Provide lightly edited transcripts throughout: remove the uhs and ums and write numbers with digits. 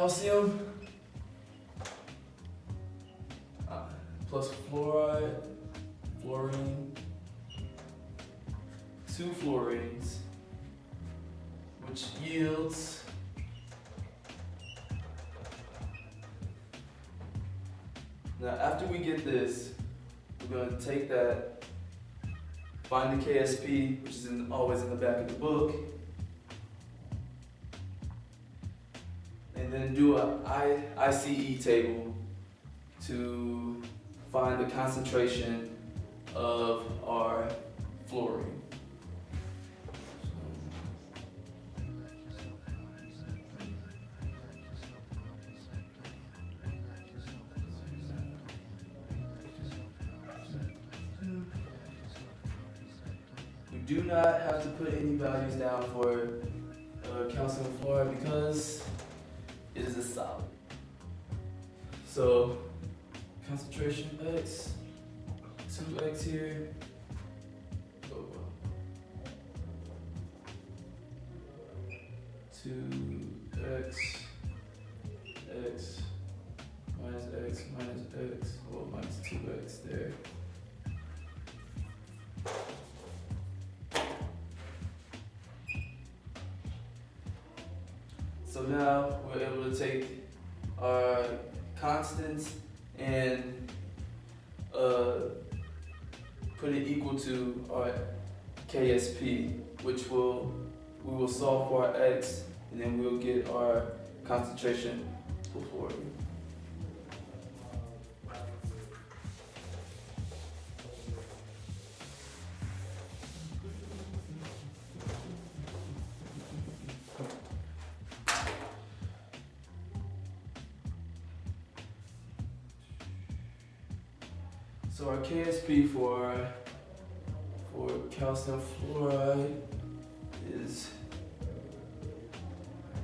calcium plus fluoride, fluorine, 2 fluorines, which yields now after we get this, we're going to take that, find the KSP, which is always in the back of the book, and then do a ICE table to find the concentration of our fluorine. We do not have to put any values down for calcium fluoride because it is a solid. So concentration X, 2X here. Oh, well. 2X, X, minus X, well, minus 2X there. So now we're able to take our constants and put it equal to our KSP, which we will solve for our X, and then we'll get our concentration for fluorine. So our KSP for calcium fluoride is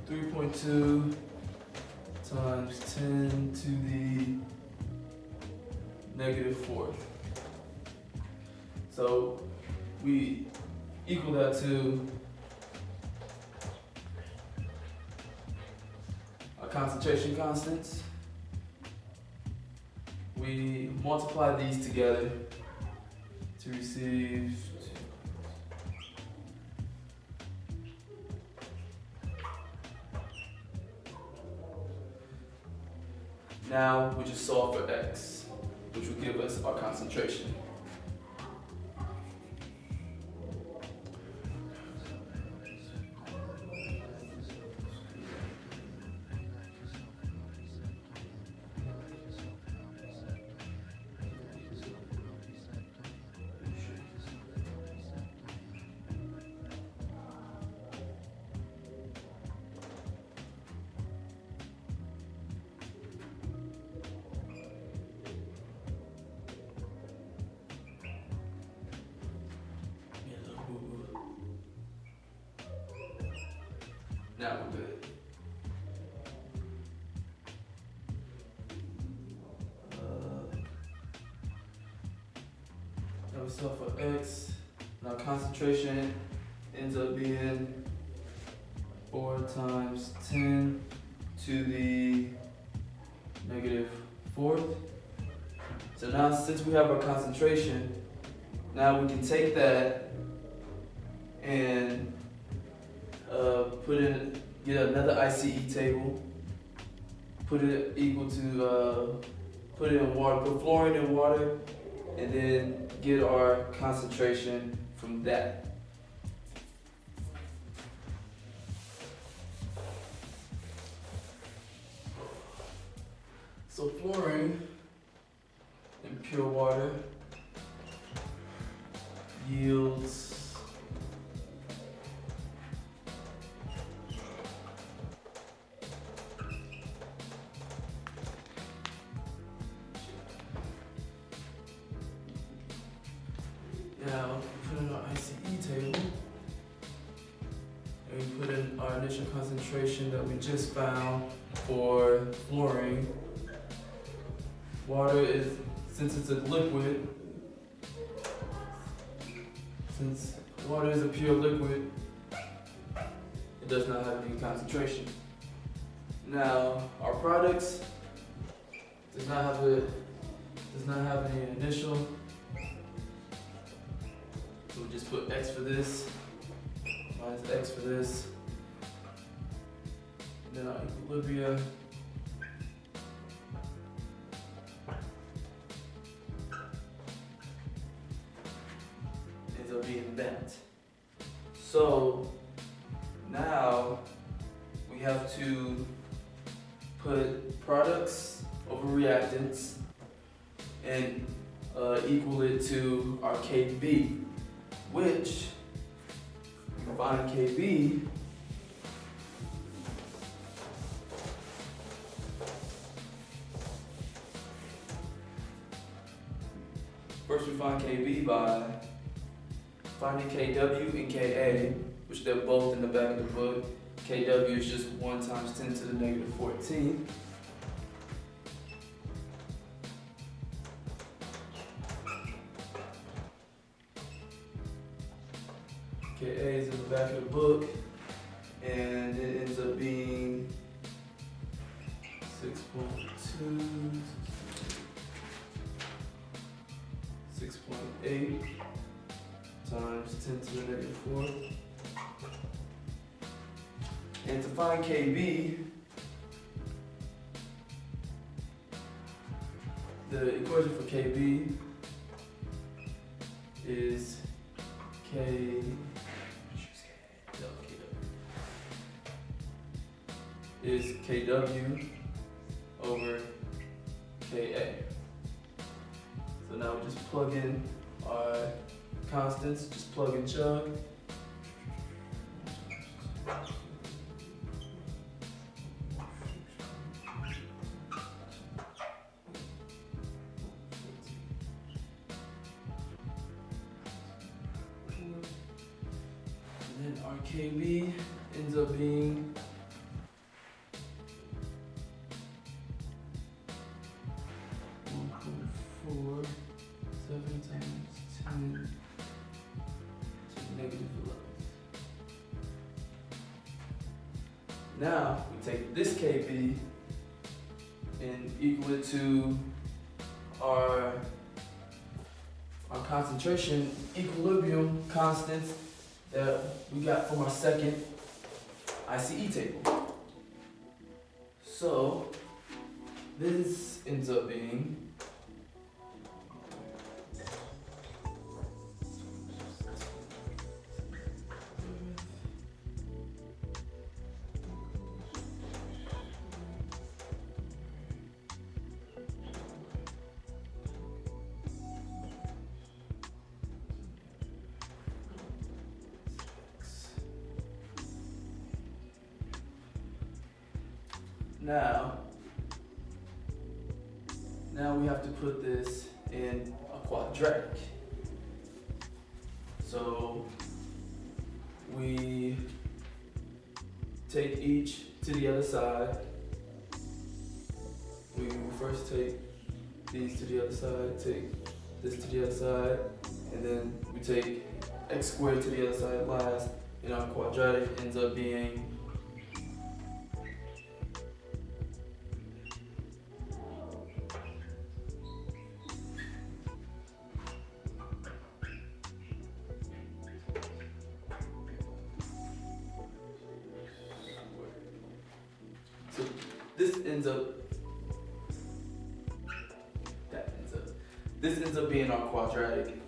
3.2 times 10 to the -4th. So we equal that to our concentration constants. We multiply these together to receive now we just solve for X, which will give us our concentration. Now we're good. Now we solve for X. Now concentration ends up being 4 times 10 to the -4th. So now since we have our concentration, now we can take that and get another ICE table, put it equal to, put it in water, put fluorine in water, and then get our concentration from that. So fluorine in pure water yields now put in our ICE table and we put in our initial concentration that we just found for fluorine. Water is, since it's a liquid, since water is a pure liquid, it does not have any concentration. Now our products does not have any initial. So we just put X for this, minus X for this. And then our equilibria ends up being that. So now we have to put products over reactants and equal it to our KB, which we can find KB first. We find KB by finding KW and KA, which they're both in the back of the book. KW is just 1 times 10 to the negative 14. KA is in the back of the book, and it ends up being 6.2, 6.8 times 10 to the negative 4. And to find KB, the equation for KB is KW over KA. So now we just plug in our constants, just plug and chug. And then our KB ends up being 1.47 times 10 to the negative 11. Now we take this KB and equal it to our concentration equilibrium constants that we got from our second ICE table. So this ends up being now we have to put this in a quadratic. So we take each to the other side. We will first take these to the other side, take this to the other side, and then we take x squared to the other side last, and our quadratic ends up being this ends up being our quadratic.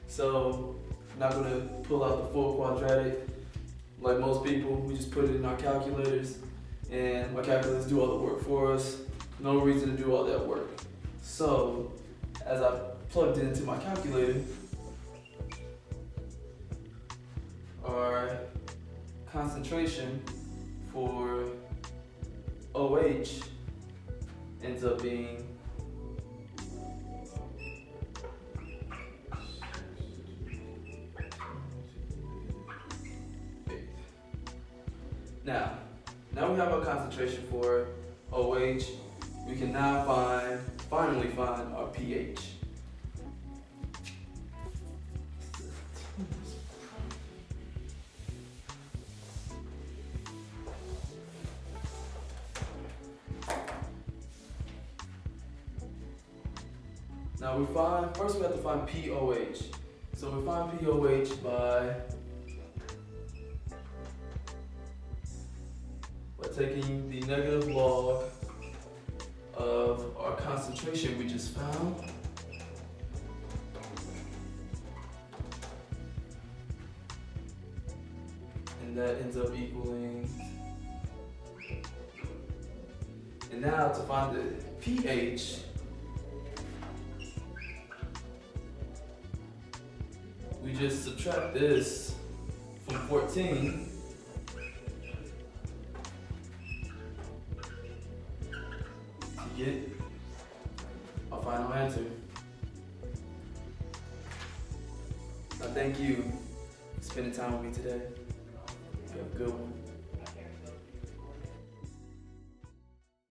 So I'm not gonna pull out the full quadratic like most people. We just put it in our calculators, and my calculators do all the work for us. No reason to do all that work. So as I plugged it into my calculator, our concentration for OH ends up being Now we have our concentration for OH. We can now finally find our pH. Now first we have to find POH. So we find POH by taking the negative log of our concentration we just found. And that ends up equaling. And now to find the pH, we just subtract this from 14 to get our final answer. Now thank you for spending time with me today. You have a good one.